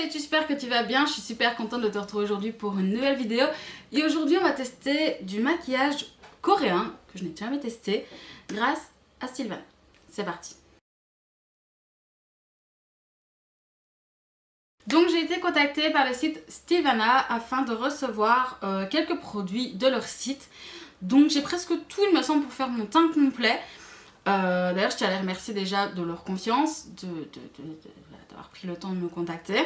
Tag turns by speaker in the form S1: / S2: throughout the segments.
S1: Salut, j'espère que tu vas bien, je suis super contente de te retrouver aujourd'hui pour une nouvelle vidéo. Et aujourd'hui on va tester du maquillage coréen, que je n'ai jamais testé, grâce à Sylvana. C'est parti. Donc j'ai été contactée par le site Sylvana afin de recevoir quelques produits de leur site. Donc j'ai presque tout il me semble pour faire mon teint complet. D'ailleurs je tiens à les remercier déjà de leur confiance, d'avoir pris le temps de me contacter.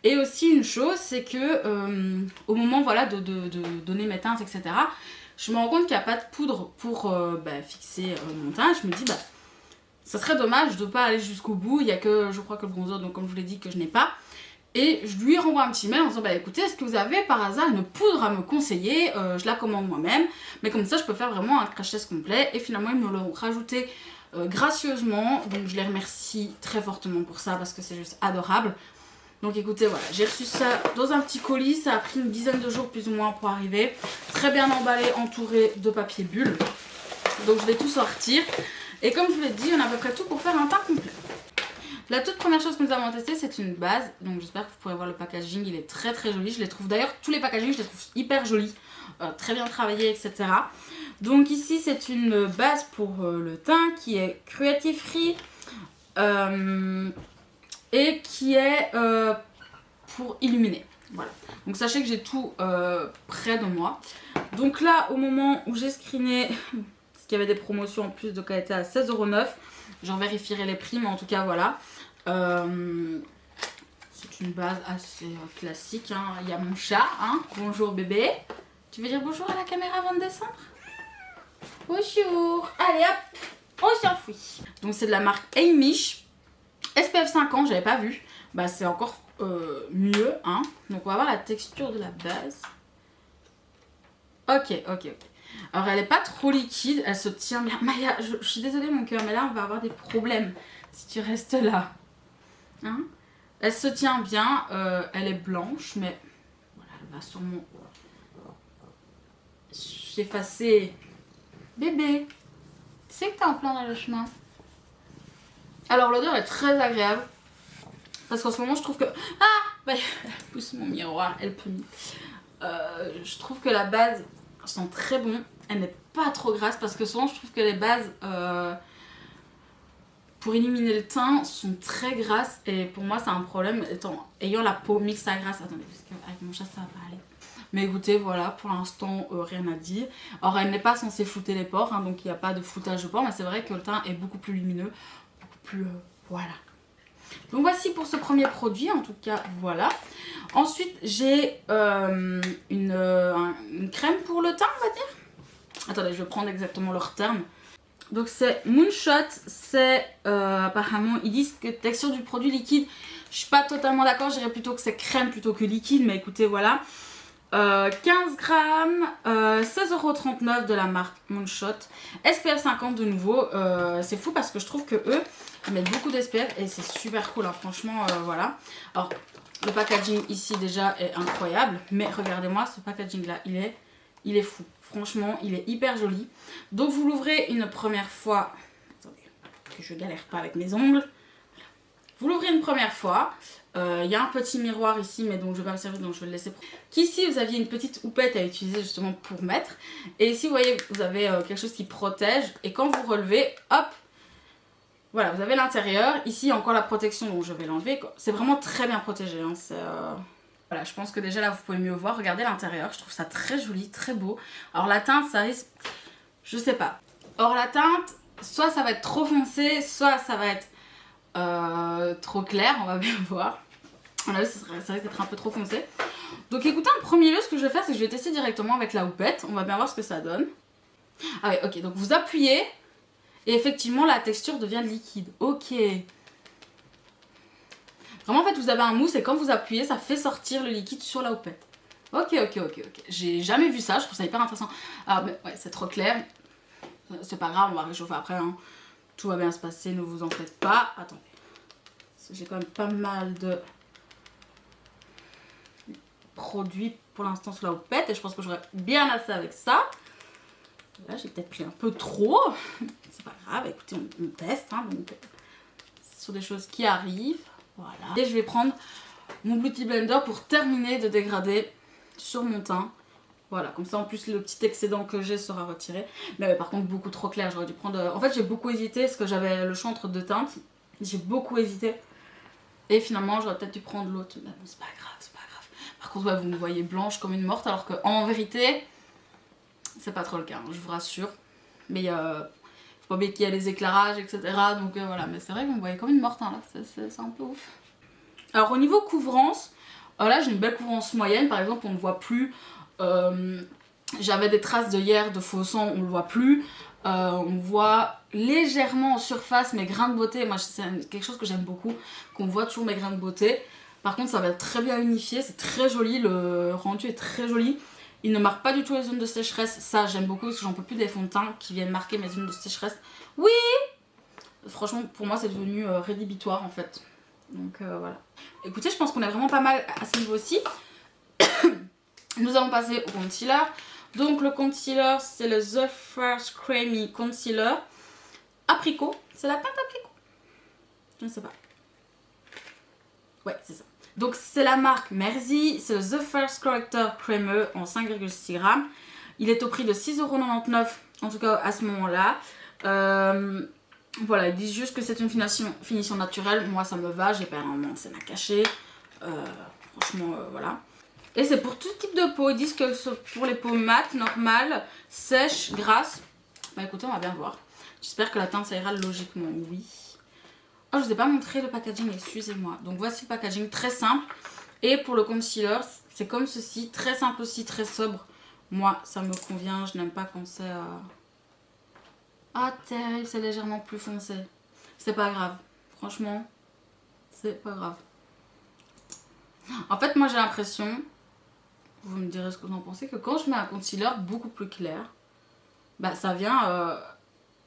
S1: Et aussi une chose, c'est que au moment voilà, de donner mes teintes, etc., je me rends compte qu'il n'y a pas de poudre pour fixer mon teint. Je me dis, ça serait dommage de ne pas aller jusqu'au bout. Il n'y a que, je crois que le bronzer, donc comme je vous l'ai dit, que je n'ai pas. Et je lui renvoie un petit mail en disant, écoutez, est-ce que vous avez par hasard une poudre à me conseiller? Je la commande moi-même, mais comme ça je peux faire vraiment un crash test complet. Et finalement ils me l'ont rajouté gracieusement, donc je les remercie très fortement pour ça parce que c'est juste adorable. Donc écoutez, voilà, j'ai reçu ça dans un petit colis, ça a pris une dizaine de jours plus ou moins pour arriver. Très bien emballé, entouré de papier bulle. Donc je vais tout sortir. Et comme je vous l'ai dit, on a à peu près tout pour faire un teint complet. La toute première chose que nous avons testé, c'est une base. Donc j'espère que vous pourrez voir le packaging, il est très très joli. Je les trouve d'ailleurs, tous les packagings, je les trouve hyper jolis. Très bien travaillés, etc. Donc ici, c'est une base pour le teint qui est cruelty free. Et qui est pour illuminer. Voilà. Donc sachez que j'ai tout près de moi. Donc là, au moment où j'ai screené, parce qu'il y avait des promotions en plus, donc elle était à 16,09 €. J'en vérifierai les prix, mais en tout cas voilà. C'est une base assez classique. Hein. Il y a mon chat. Hein. Bonjour bébé. Tu veux dire bonjour à la caméra avant de descendre? Bonjour. Allez hop, on s'enfuit. Donc c'est de la marque Heimish. SPF 50, j'avais pas vu. C'est encore mieux. Hein. Donc on va voir la texture de la base. Ok. Alors elle est pas trop liquide, elle se tient bien. Maya, je suis désolée mon cœur, mais là on va avoir des problèmes si tu restes là. Hein, elle se tient bien, elle est blanche, mais voilà, elle va sûrement s'effacer. Bébé, tu sais que t'es en plein dans le chemin. Alors l'odeur est très agréable. Parce qu'en ce moment je trouve que... elle pousse mon miroir, elle punit. Je trouve que la base sent très bon. Elle n'est pas trop grasse parce que souvent je trouve que les bases pour illuminer le teint sont très grasses. Et pour moi c'est un problème ayant la peau mixte à grasse. Attendez, parce qu'avec mon chat ça va pas aller. Mais écoutez, voilà, pour l'instant rien à dire. Alors elle n'est pas censée flouter les pores, hein, donc il n'y a pas de floutage de pores. Mais c'est vrai que le teint est beaucoup plus lumineux. Beaucoup plus... voilà. Donc voici pour ce premier produit, en tout cas voilà. Ensuite j'ai une crème pour le teint, on va dire. Attendez, je vais prendre exactement leur terme. Donc c'est Moonshot, c'est apparemment ils disent que texture du produit liquide. Je suis pas totalement d'accord, je dirais plutôt que c'est crème plutôt que liquide, mais écoutez voilà. 15 grammes, 16,39 € de la marque Moonshot. SPF 50 de nouveau, c'est fou parce que je trouve que eux ils mettent beaucoup d'SPF et c'est super cool, hein, franchement voilà. Alors le packaging ici déjà est incroyable, mais regardez-moi ce packaging là, il est fou. Franchement, il est hyper joli. Donc vous l'ouvrez une première fois. Attendez, que je galère pas avec mes ongles. Vous l'ouvrez une première fois. Il y a un petit miroir ici, mais donc je vais pas me servir, donc je vais le laisser. Qu'ici vous aviez une petite houppette à utiliser justement pour mettre. Et ici vous voyez, vous avez quelque chose qui protège. Et quand vous relevez, hop, voilà, vous avez l'intérieur. Ici encore la protection, donc je vais l'enlever. C'est vraiment très bien protégé. Hein. Voilà, je pense que déjà là vous pouvez mieux voir. Regardez l'intérieur, je trouve ça très joli, très beau. Alors la teinte, ça risque, je sais pas. Or la teinte, soit ça va être trop foncé, soit ça va être trop clair, on va bien voir. Là, ça risque d'être un peu trop foncé. Donc écoutez, en premier lieu, ce que je vais faire, c'est que je vais tester directement avec la houppette. On va bien voir ce que ça donne. Ah oui, ok, donc vous appuyez et effectivement la texture devient liquide. Ok. Vraiment en fait vous avez un mousse et quand vous appuyez ça fait sortir le liquide sur la houppette. Ok. J'ai jamais vu ça, je trouve ça hyper intéressant. Alors mais ouais, c'est trop clair. C'est pas grave, on va réchauffer après. Hein. Tout va bien se passer, ne vous en faites pas. Attendez. J'ai quand même pas mal de produits pour l'instant sur la houppette et je pense que j'aurai bien assez avec ça. Là j'ai peut-être pris un peu trop. C'est pas grave, écoutez, on teste. Hein, donc, ce sont des choses qui arrivent. Voilà. Et je vais prendre mon Beauty Blender pour terminer de dégrader sur mon teint. Voilà, comme ça en plus le petit excédent que j'ai sera retiré. Mais par contre beaucoup trop clair, j'aurais dû prendre... En fait j'ai beaucoup hésité parce que j'avais le choix entre deux teintes. J'ai beaucoup hésité. Et finalement j'aurais peut-être dû prendre l'autre. Mais bon c'est pas grave, c'est pas grave. Par contre ouais, vous me voyez blanche comme une morte alors qu'en vérité c'est pas trop le cas, hein, je vous rassure. Mais faut pas oublier qu'il y a les éclairages etc. Donc voilà, mais c'est vrai que vous me voyez comme une morte hein, là, c'est un peu ouf. Alors au niveau couvrance, là j'ai une belle couvrance moyenne, par exemple on ne voit plus... j'avais des traces de hier de faux sang, on le voit plus. On voit légèrement en surface mes grains de beauté. Moi c'est quelque chose que j'aime beaucoup, qu'on voit toujours mes grains de beauté. Par contre ça va être très bien unifié, c'est très joli, le rendu est très joli. Il ne marque pas du tout les zones de sécheresse, ça j'aime beaucoup parce que j'en peux plus des fonds de teint qui viennent marquer mes zones de sécheresse. Oui, franchement pour moi c'est devenu rédhibitoire en fait. Donc voilà. Écoutez, je pense qu'on est vraiment pas mal à ce niveau-ci. Nous allons passer au concealer. Donc le concealer c'est le The First Creamy Concealer Apricot. C'est la teinte apricot? Je ne sais pas. Ouais c'est ça. Donc c'est la marque Merci. C'est le The First Corrector crémeux en 5,6 g. Il est au prix de 6,99 €. En tout cas à ce moment là. Voilà, ils disent juste que c'est une finition naturelle. Moi ça me va, j'ai pas vraiment scène à cacher. Franchement voilà. Et c'est pour tout type de peau. Ils disent que pour les peaux mates, normales, sèches, grasses. Bah écoutez, on va bien voir. J'espère que la teinte ça ira logiquement, oui. Oh, je vous ai pas montré le packaging, excusez-moi. Donc voici le packaging, très simple. Et pour le concealer, c'est comme ceci, très simple aussi, très sobre. Moi, ça me convient, je n'aime pas quand c'est... Ah, terrible, c'est légèrement plus foncé. C'est pas grave, franchement, c'est pas grave. En fait, moi j'ai l'impression... Vous me direz ce que vous en pensez, que quand je mets un concealer beaucoup plus clair, bah ça vient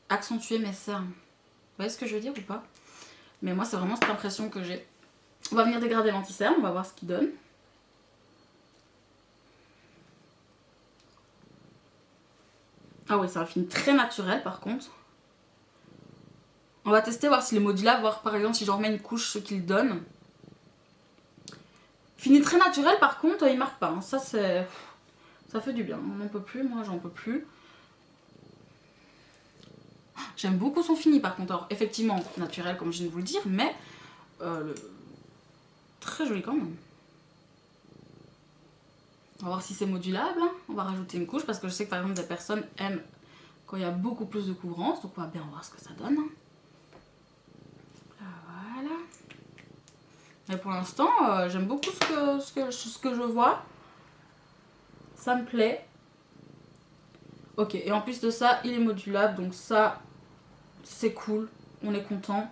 S1: accentuer mes cernes. Vous voyez ce que je veux dire ou pas? Mais moi c'est vraiment cette impression que j'ai. On va venir dégrader l'anti-cerne, on va voir ce qu'il donne. Ah oui, c'est un film très naturel par contre. On va tester, voir s'il est modulable, voir par exemple si j'en remets une couche ce qu'il donne. Fini très naturel par contre, il marque pas, hein. Ça c'est... Ça fait du bien, on n'en peut plus, moi j'en peux plus. J'aime beaucoup son fini par contre, alors effectivement naturel comme je viens de vous le dire, mais très joli quand même. On va voir si c'est modulable, hein. On va rajouter une couche parce que je sais que par exemple des personnes aiment quand il y a beaucoup plus de couvrance, donc on va bien voir ce que ça donne. Voilà. Et pour l'instant, j'aime beaucoup ce que je vois. Ça me plaît. Ok, et en plus de ça, il est modulable, donc ça, c'est cool. On est content.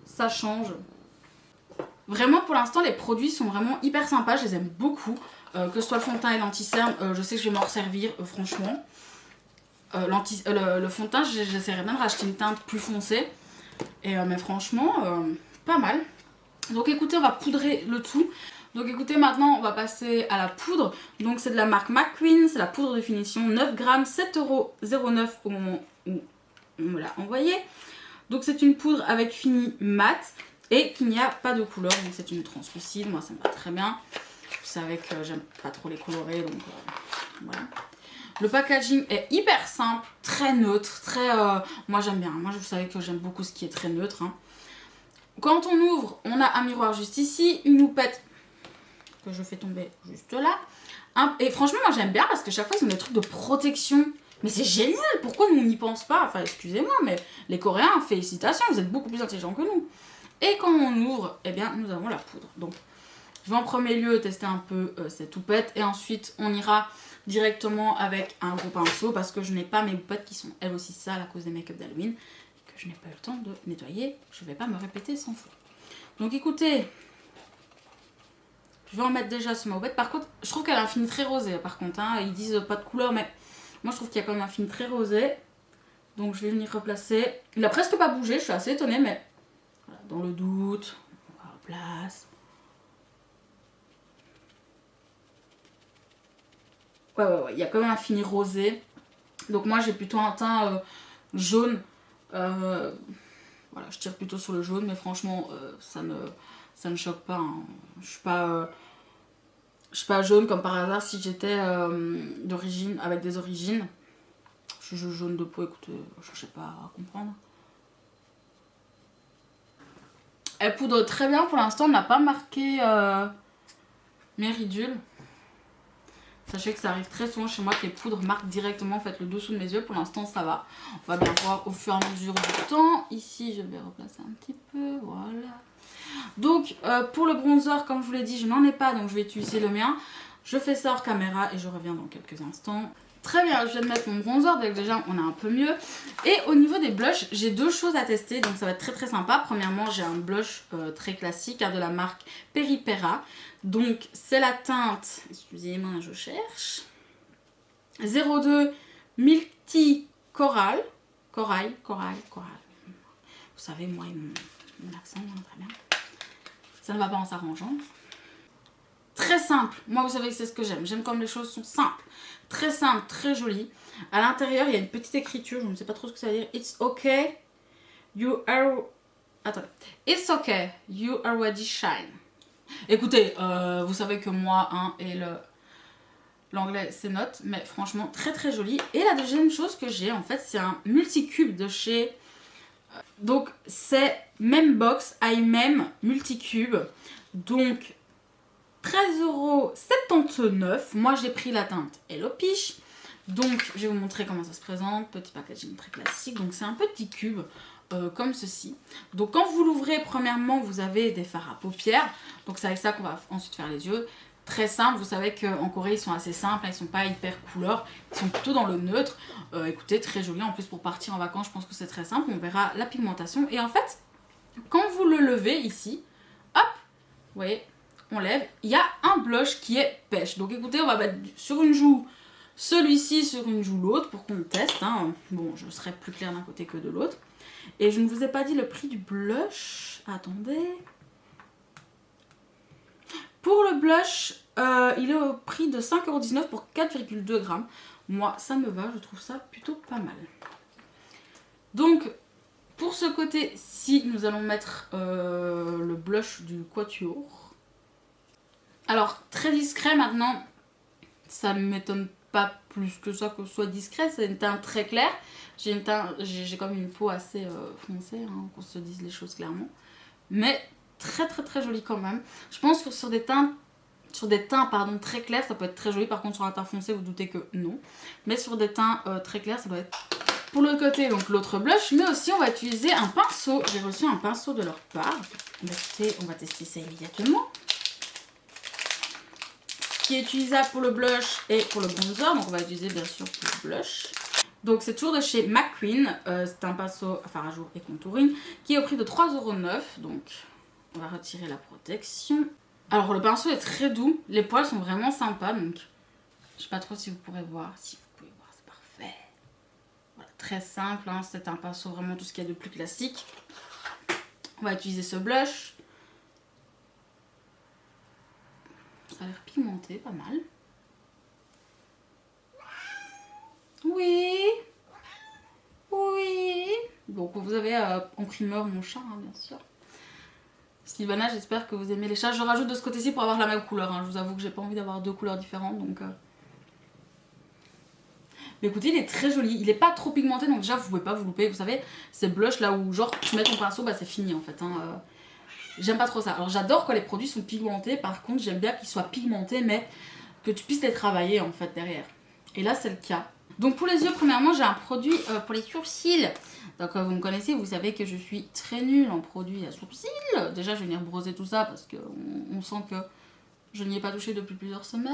S1: Ça change. Vraiment, pour l'instant, les produits sont vraiment hyper sympas. Je les aime beaucoup. Que ce soit le fond de teint et l'anti-cerne, je sais que je vais m'en resservir, franchement. Le fond de teint, j'essaierai bien de racheter une teinte plus foncée. Mais franchement, pas mal. Donc écoutez, on va poudrer le tout. Donc écoutez, maintenant on va passer à la poudre. Donc c'est de la marque McQueen, c'est la poudre de finition, 9 grammes, 7,09 € au moment où on me l'a envoyé. Donc c'est une poudre avec fini mat et qu'il n'y a pas de couleur. Donc c'est une translucide, moi ça me va très bien. Vous savez que j'aime pas trop les colorés, donc voilà. Le packaging est hyper simple, très neutre, très... moi j'aime bien, moi vous savez que j'aime beaucoup ce qui est très neutre, hein. Quand on ouvre, on a un miroir juste ici, une houppette que je fais tomber juste là. Et franchement, moi j'aime bien parce que chaque fois ils ont des trucs de protection. Mais c'est génial, pourquoi nous on n'y pense pas? Enfin, excusez-moi, mais les Coréens, félicitations, vous êtes beaucoup plus intelligents que nous. Et quand on ouvre, eh bien, nous avons la poudre. Donc, je vais en premier lieu tester un peu cette houppette et ensuite on ira directement avec un gros pinceau parce que je n'ai pas mes houpettes qui sont elles aussi sales à cause des make-up d'Halloween. Je n'ai pas eu le temps de nettoyer, je ne vais pas me répéter 100 fois. Donc écoutez, je vais en mettre déjà sur ma houppette. Par contre, je trouve qu'elle a un fini très rosé. Par contre, hein, ils disent pas de couleur, mais moi je trouve qu'il y a quand même un fini très rosé. Donc je vais venir replacer. Il a presque pas bougé, je suis assez étonnée, mais voilà, dans le doute, on replace. Ouais, il y a quand même un fini rosé. Donc moi j'ai plutôt un teint jaune. Voilà, je tire plutôt sur le jaune, mais franchement, ça ça ne choque pas, hein. Je suis pas jaune comme par hasard. Si j'étais d'origine, avec des origines, je suis jaune de peau, écoutez, je sais pas à comprendre. Elle poudre très bien pour l'instant, on n'a pas marqué mes ridules. Sachez que ça arrive très souvent chez moi que les poudres marquent directement en fait, le dessous de mes yeux. Pour l'instant, ça va. On va bien voir au fur et à mesure du temps. Ici, je vais replacer un petit peu. Voilà. Donc, pour le bronzer, comme je vous l'ai dit, je n'en ai pas. Donc, je vais utiliser le mien. Je fais ça hors caméra et je reviens dans quelques instants. Très bien, je viens de mettre mon bronzer. Donc, déjà, on a un peu mieux. Et au niveau des blushs, j'ai deux choses à tester. Donc, ça va être très très sympa. Premièrement, j'ai un blush très classique de la marque Peripera. Donc, c'est la teinte, excusez-moi, je cherche, 02 Milky Coral. Corail. Vous savez, moi et mon accent, très bien. Ça ne va pas en s'arrangeant. Très simple. Moi, vous savez que c'est ce que j'aime. J'aime comme les choses sont simples. Très simple, très jolies. À l'intérieur, il y a une petite écriture. Je ne sais pas trop ce que ça veut dire. It's okay. You are... Attendez. It's okay. You already shine. Écoutez, vous savez que moi, hein, et l'anglais c'est note, mais franchement très très joli. Et la deuxième chose que j'ai en fait, c'est un multicube de chez... donc c'est Membox IMEM Multicube. Donc 13,79 €. Moi j'ai pris la teinte Hello Peach. Donc je vais vous montrer comment ça se présente. Petit packaging très classique. Donc c'est un petit cube. Comme ceci. Donc quand vous l'ouvrez, premièrement vous avez des fards à paupières, donc c'est avec ça qu'on va ensuite faire les yeux. Très simple, vous savez qu'en Corée ils sont assez simples, ils sont pas hyper couleur, ils sont plutôt dans le neutre. Écoutez, très joli, en plus pour partir en vacances je pense que c'est très simple, on verra la pigmentation. Et en fait, quand vous le levez ici, hop, vous voyez, on lève, il y a un blush qui est pêche. Donc écoutez, on va mettre sur une joue celui-ci, sur une joue l'autre pour qu'on teste, hein. Bon, je serai plus claire d'un côté que de l'autre. Et je ne vous ai pas dit le prix du blush. Attendez. Pour le blush, il est au prix de 5,19 € pour 4,2 grammes. Moi, ça me va, je trouve ça plutôt pas mal. Donc, pour ce côté-ci, nous allons mettre le blush du Quatuor. Alors, très discret maintenant. Ça ne m'étonne pas plus que ça que ce soit discret. C'est une teinte très claire. J'ai comme une peau assez foncée, hein, qu'on se dise les choses clairement. Mais très très très jolie quand même. Je pense que sur des teints pardon, très clairs, ça peut être très joli. Par contre sur un teint foncé, vous doutez que non. Mais sur des teints très clairs, ça doit être... Pour l'autre côté, donc l'autre blush. Mais aussi on va utiliser un pinceau. J'ai reçu un pinceau de leur part. On va tester ça immédiatement. Qui est utilisable pour le blush et pour le bronzer. Donc on va utiliser bien sûr pour le blush. Donc c'est toujours de chez McQueen, c'est un pinceau à fard à jour et contouring qui est au prix de 3,09 €. Donc on va retirer la protection. Alors le pinceau est très doux, les poils sont vraiment sympas, donc je sais pas trop si vous pourrez voir. Si vous pouvez voir, c'est parfait. Voilà, très simple, hein, c'est un pinceau vraiment tout ce qu'il y a de plus classique. On va utiliser ce blush. Ça a l'air pigmenté, pas mal. Oui. Oui. Donc vous avez en primeur mon chat, hein, bien sûr. Sylvana, j'espère que vous aimez les chats. Je rajoute de ce côté-ci pour avoir la même couleur. Hein. Je vous avoue que j'ai pas envie d'avoir deux couleurs différentes. Donc, mais écoutez, il est très joli. Il est pas trop pigmenté, donc déjà vous pouvez pas vous louper. Vous savez, ces blushs là où genre tu mets ton pinceau, bah c'est fini en fait. Hein. J'aime pas trop ça. Alors j'adore quand les produits sont pigmentés. Par contre, j'aime bien qu'ils soient pigmentés, mais que tu puisses les travailler en fait derrière. Et là, c'est le cas. Donc pour les yeux, premièrement, j'ai un produit pour les sourcils. Donc vous me connaissez, vous savez que je suis très nulle en produits à sourcils. Déjà, je vais venir broser tout ça parce qu'on sent que je n'y ai pas touché depuis plusieurs semaines.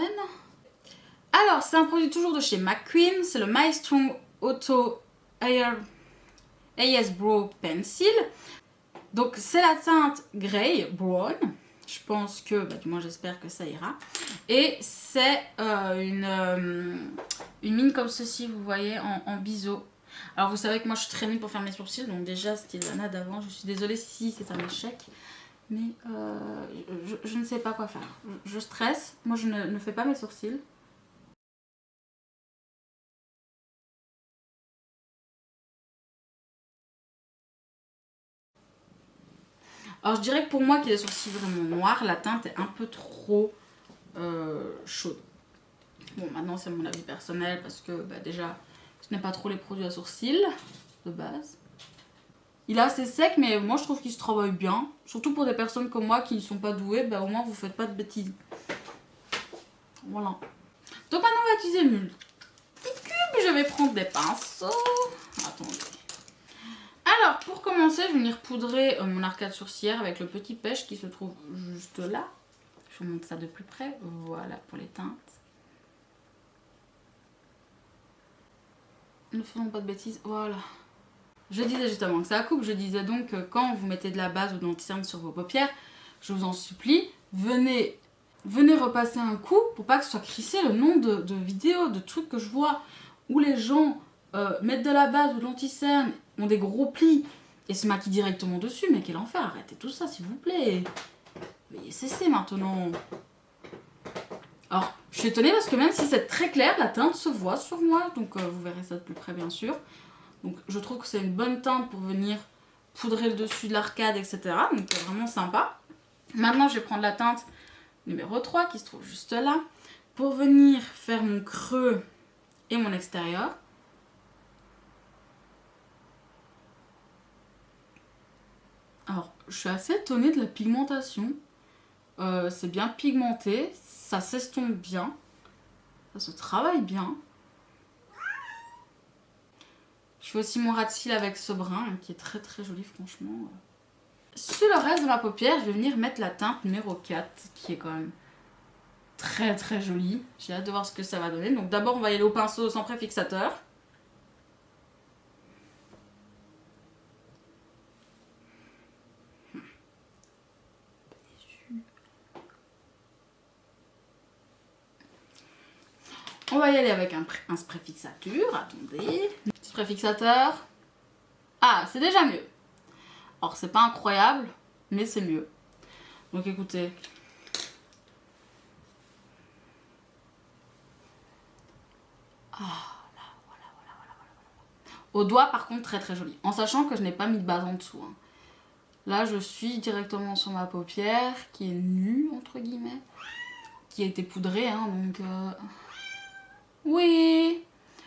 S1: Alors, c'est un produit toujours de chez McQueen. C'est le My Strong Auto AS Brow Pencil. Donc c'est la teinte Grey Brown. Je pense que, bah, du moins j'espère que ça ira. Et c'est une mine comme ceci, vous voyez, en biseau. Alors vous savez que moi je suis très nulle pour faire mes sourcils, donc déjà c'était Lana d'avant. Je suis désolée si c'est un échec, mais je ne sais pas quoi faire. Je stresse, moi je ne fais pas mes sourcils. Alors je dirais que pour moi qui ai des sourcils vraiment noirs, la teinte est un peu trop chaude. Bon, maintenant c'est mon avis personnel parce que bah, déjà je n'aime pas trop les produits à sourcils de base. Il est assez sec, mais moi je trouve qu'il se travaille bien. Surtout pour des personnes comme moi qui ne sont pas douées, bah, au moins vous faites pas de bêtises. Voilà. Donc maintenant on va utiliser une petite cube. Je vais prendre des pinceaux. Attendez. Alors pour commencer, je vais venir poudrer mon arcade sourcilière avec le petit pêche qui se trouve juste là. Je vous montre ça de plus près. Voilà pour les teintes. Ne faisons pas de bêtises. Voilà. Je disais justement que ça coupe. Je disais donc que quand vous mettez de la base ou de l'anti-cerne sur vos paupières, je vous en supplie, venez repasser un coup pour pas que ce soit crissé le nombre de vidéos, de trucs que je vois où les gens mettent de la base ou de l'anti-cerne, ont des gros plis et se maquillent directement dessus. Mais quel enfer, arrêtez tout ça s'il vous plaît. Veuillez cesser maintenant. Alors, je suis étonnée parce que même si c'est très clair, la teinte se voit sur moi. Donc vous verrez ça de plus près bien sûr. Donc je trouve que c'est une bonne teinte pour venir poudrer le dessus de l'arcade, etc. Donc vraiment sympa. Maintenant je vais prendre la teinte numéro 3 qui se trouve juste là. Pour venir faire mon creux et mon extérieur. Alors je suis assez étonnée de la pigmentation. C'est bien pigmenté, ça s'estompe bien. Ça se travaille bien. Je fais aussi mon ras de cils avec ce brun qui est très très joli franchement. Sur le reste de ma paupière, je vais venir mettre la teinte numéro 4 qui est quand même très très jolie. J'ai hâte de voir ce que ça va donner. Donc d'abord on va y aller au pinceau sans préfixateur. On va y aller avec un spray fixateur. Attendez. Spray fixateur. Ah, c'est déjà mieux. Alors, c'est pas incroyable, mais c'est mieux. Donc, écoutez. Ah, là, voilà. Au doigt, par contre, très très joli. En sachant que je n'ai pas mis de base en dessous. Hein. Là, je suis directement sur ma paupière, qui est nue, entre guillemets. Qui a été poudrée, hein, donc... Oui.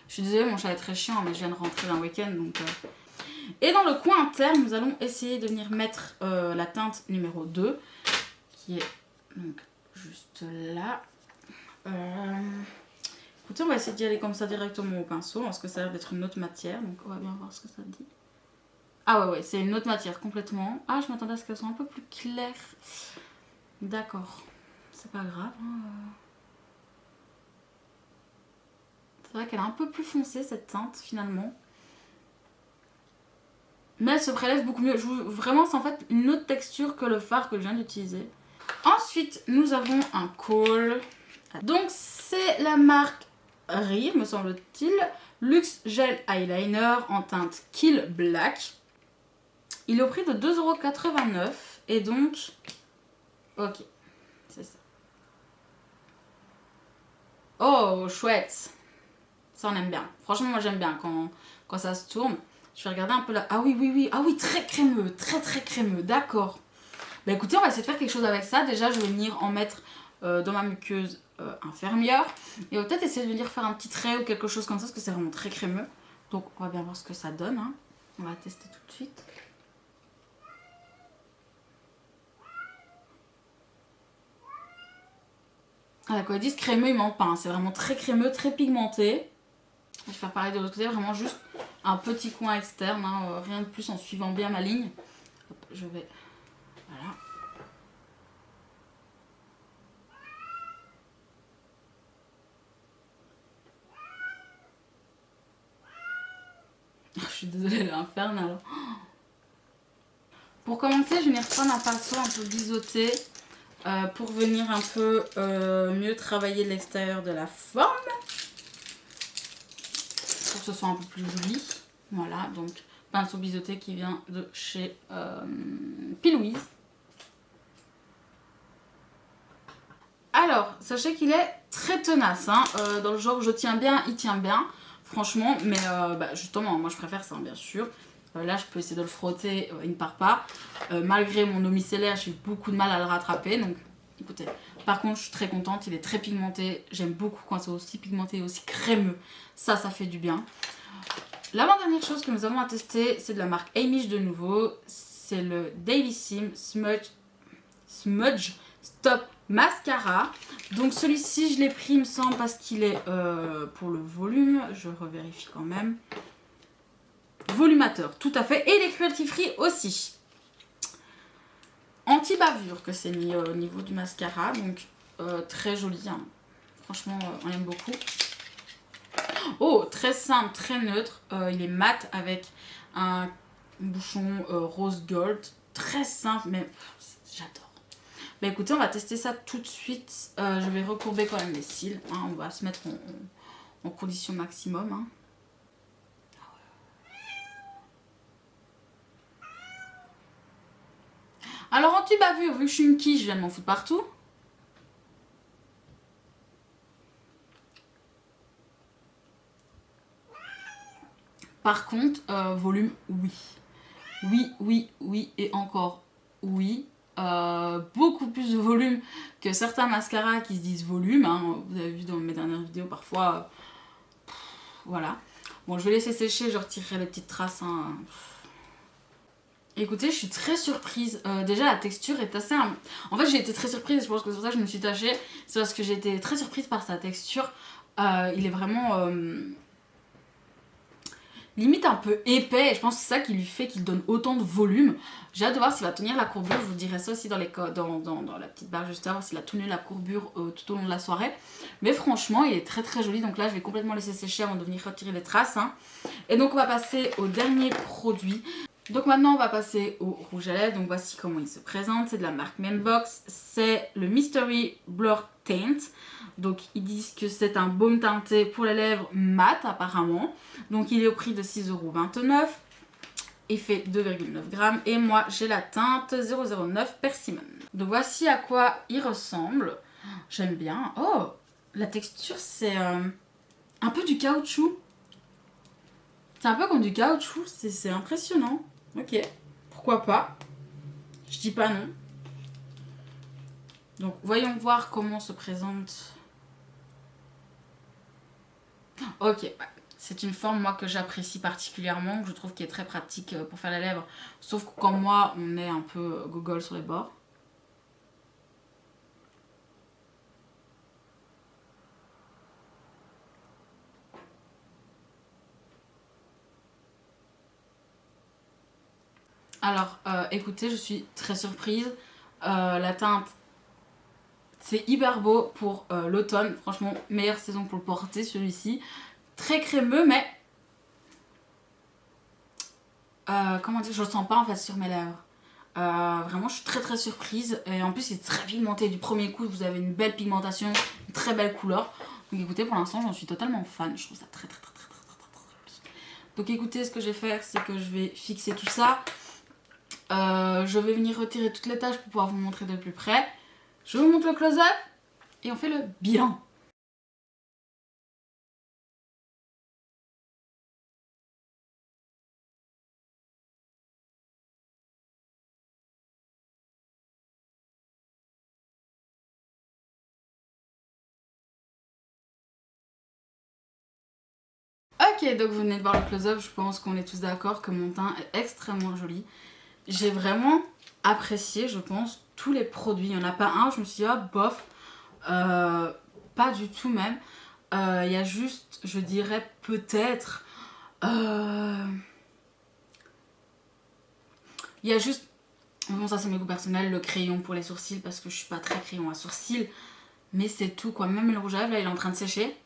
S1: Je suis désolée, mon chat est très chiant, mais je viens de rentrer d'un week-end, donc... Et dans le coin interne, nous allons essayer de venir mettre la teinte numéro 2, qui est donc juste là. Écoutez, on va essayer d'y aller comme ça directement au pinceau, parce que ça a l'air d'être une autre matière, donc on va bien voir ce que ça dit. Ah ouais, c'est une autre matière complètement. Ah, je m'attendais à ce qu'elle soit un peu plus claire. D'accord, c'est pas grave. Hein. C'est vrai qu'elle est un peu plus foncée cette teinte finalement. Mais elle se prélève beaucoup mieux. Vraiment, c'est en fait une autre texture que le fard que je viens d'utiliser. Ensuite, nous avons un kohl. Donc, c'est la marque Rir, me semble-t-il. Luxe Gel Eyeliner en teinte Kill Black. Il est au prix de 2,89 €. Et donc... Ok, c'est ça. Oh, chouette. Ça, on aime bien. Franchement, moi, j'aime bien quand ça se tourne. Je vais regarder un peu là. Ah oui. Ah oui, très crémeux. Très crémeux. D'accord. Bah écoutez, on va essayer de faire quelque chose avec ça. Déjà, je vais venir en mettre dans ma muqueuse inférieure. Et on va peut-être essayer de venir faire un petit trait ou quelque chose comme ça. Parce que c'est vraiment très crémeux. Donc, on va bien voir ce que ça donne. Hein. On va tester tout de suite. Ah, quand ils disent crémeux, ils mentent pas. Hein. C'est vraiment très crémeux, très pigmenté. Je vais faire pareil de l'autre côté, vraiment juste un petit coin externe, hein, rien de plus en suivant bien ma ligne. Hop, je vais... Voilà. Je suis désolée, elle est infernale. Pour commencer, je vais venir prendre un pinceau un peu biseauté pour venir un peu mieux travailler l'extérieur de la forme. Pour que ce soit un peu plus joli. Voilà, donc pinceau biseauté qui vient de chez P. Louise. Alors, sachez qu'il est très tenace, hein, dans le genre je tiens bien, il tient bien, franchement, mais justement, moi je préfère ça, bien sûr. Là, je peux essayer de le frotter, il ne part pas. Malgré mon eau micellaire, j'ai eu beaucoup de mal à le rattraper. Donc, écoutez. Par contre, je suis très contente. Il est très pigmenté. J'aime beaucoup quand c'est aussi pigmenté et aussi crémeux. Ça fait du bien. L'avant-dernière chose que nous avons à tester, c'est de la marque Amish de nouveau. C'est le Daily Sim Smudge Stop Mascara. Donc celui-ci, je l'ai pris, il me semble, parce qu'il est pour le volume. Je revérifie quand même. Volumateur, tout à fait. Et il est cruelty free aussi. Anti-bavure que c'est mis au niveau du mascara. Donc très joli. Hein. Franchement, on aime beaucoup. Oh, très simple, très neutre. Il est mat avec un bouchon rose gold. Très simple, mais j'adore. Bah écoutez, on va tester ça tout de suite. Je vais recourber quand même les cils. Hein. On va se mettre en condition maximum. Hein. Alors anti-bavure, vu que je suis une quiche, je viens de m'en foutre partout. Par contre, volume, oui. Oui et encore oui. Beaucoup plus de volume que certains mascaras qui se disent volume. Hein. Vous avez vu dans mes dernières vidéos parfois. Voilà. Bon, je vais laisser sécher, je retirerai les petites traces. Hein. Écoutez, je suis très surprise. Déjà, la texture est assez... En fait, j'ai été très surprise. Je pense que c'est pour ça que je me suis tachée. C'est parce que j'ai été très surprise par sa texture. Il est vraiment... limite un peu épais. Et je pense que c'est ça qui lui fait qu'il donne autant de volume. J'ai hâte de voir s'il va tenir la courbure. Je vous dirai ça aussi dans la petite barre juste avant. S'il a tenu la courbure tout au long de la soirée. Mais franchement, il est très très joli. Donc là, je vais complètement laisser sécher avant de venir retirer les traces. Hein. Et donc, on va passer au dernier produit. Donc maintenant on va passer au rouge à lèvres, donc voici comment il se présente, c'est de la marque Manbox, c'est le Mystery Blur Tint, donc ils disent que c'est un baume teinté pour les lèvres mat apparemment, donc il est au prix de 6,29 €, il fait 2,9 grammes et moi j'ai la teinte 009 Persimmon. Donc voici à quoi il ressemble, j'aime bien, oh la texture c'est un peu du caoutchouc. C'est un peu comme du caoutchouc, c'est impressionnant. Ok, pourquoi pas. Je dis pas non. Donc, voyons voir comment se présente. Ok, ouais. C'est une forme, moi, que j'apprécie particulièrement, que je trouve qui est très pratique pour faire les lèvres. Sauf que quand moi, on est un peu gogol sur les bords. Alors, écoutez, je suis très surprise. La teinte, c'est hyper beau pour l'automne. Franchement, meilleure saison pour le porter, celui-ci. Très crémeux, mais... comment dire, je le sens pas en fait sur mes lèvres. Vraiment, je suis très très surprise. Et en plus, c'est très pigmenté. Du premier coup, vous avez une belle pigmentation, une très belle couleur. Donc écoutez, pour l'instant, j'en suis totalement fan. Je trouve ça très très très très très très joli. Donc écoutez, ce que je vais faire, c'est que je vais fixer tout ça. Je vais venir retirer toutes les tâches pour pouvoir vous montrer de plus près. Je vous montre le close-up et on fait le bilan. Ok, donc vous venez de voir le close-up, je pense qu'on est tous d'accord que mon teint est extrêmement joli. J'ai vraiment apprécié, je pense, tous les produits. Il n'y en a pas un, je me suis dit, oh, bof, pas du tout même. Il y a juste, je dirais peut-être... il y a juste, bon ça c'est mes goûts personnels, le crayon pour les sourcils parce que je suis pas très crayon à sourcils. Mais c'est tout quoi, même le rouge à lèvres là il est en train de sécher.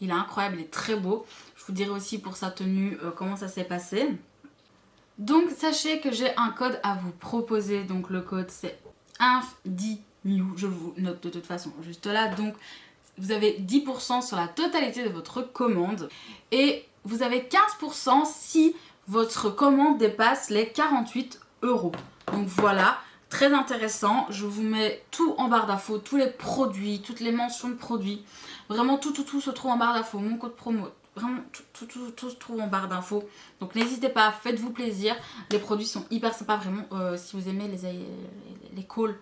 S1: Il est incroyable, il est très beau. Je vous dirai aussi pour sa tenue comment ça s'est passé. Donc sachez que j'ai un code à vous proposer. Donc le code c'est INF10NEW. Je vous note de toute façon juste là. Donc vous avez 10% sur la totalité de votre commande. Et vous avez 15% si votre commande dépasse les 48 €. Donc voilà, très intéressant. Je vous mets tout en barre d'infos, tous les produits, toutes les mentions de produits. Vraiment tout se trouve en barre d'infos. Mon code promo, vraiment tout se trouve en barre d'infos. Donc n'hésitez pas, faites-vous plaisir. Les produits sont hyper sympas, vraiment. Si vous aimez les caules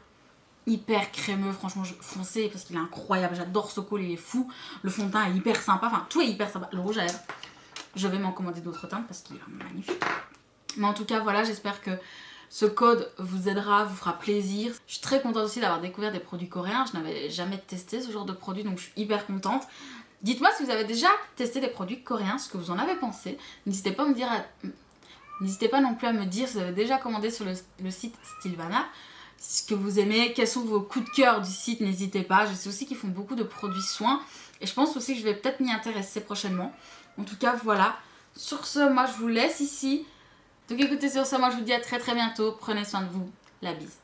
S1: hyper crémeux, franchement foncez parce qu'il est incroyable. J'adore ce col, il est fou. Le fond de teint est hyper sympa, enfin tout est hyper sympa. Le rouge à lèvres, je vais m'en commander d'autres teintes parce qu'il est vraiment magnifique. Mais en tout cas voilà, j'espère que ce code vous aidera, vous fera plaisir. Je suis très contente aussi d'avoir découvert des produits coréens. Je n'avais jamais testé ce genre de produit, donc je suis hyper contente. Dites-moi si vous avez déjà testé des produits coréens, ce que vous en avez pensé. N'hésitez pas à me dire, n'hésitez pas non plus à me dire si vous avez déjà commandé sur le site Stylevana, ce que vous aimez, quels sont vos coups de cœur du site, n'hésitez pas. Je sais aussi qu'ils font beaucoup de produits soins et je pense aussi que je vais peut-être m'y intéresser prochainement. En tout cas voilà, sur ce moi je vous laisse ici. Donc écoutez, sur ça moi je vous dis à très bientôt, prenez soin de vous, la bise.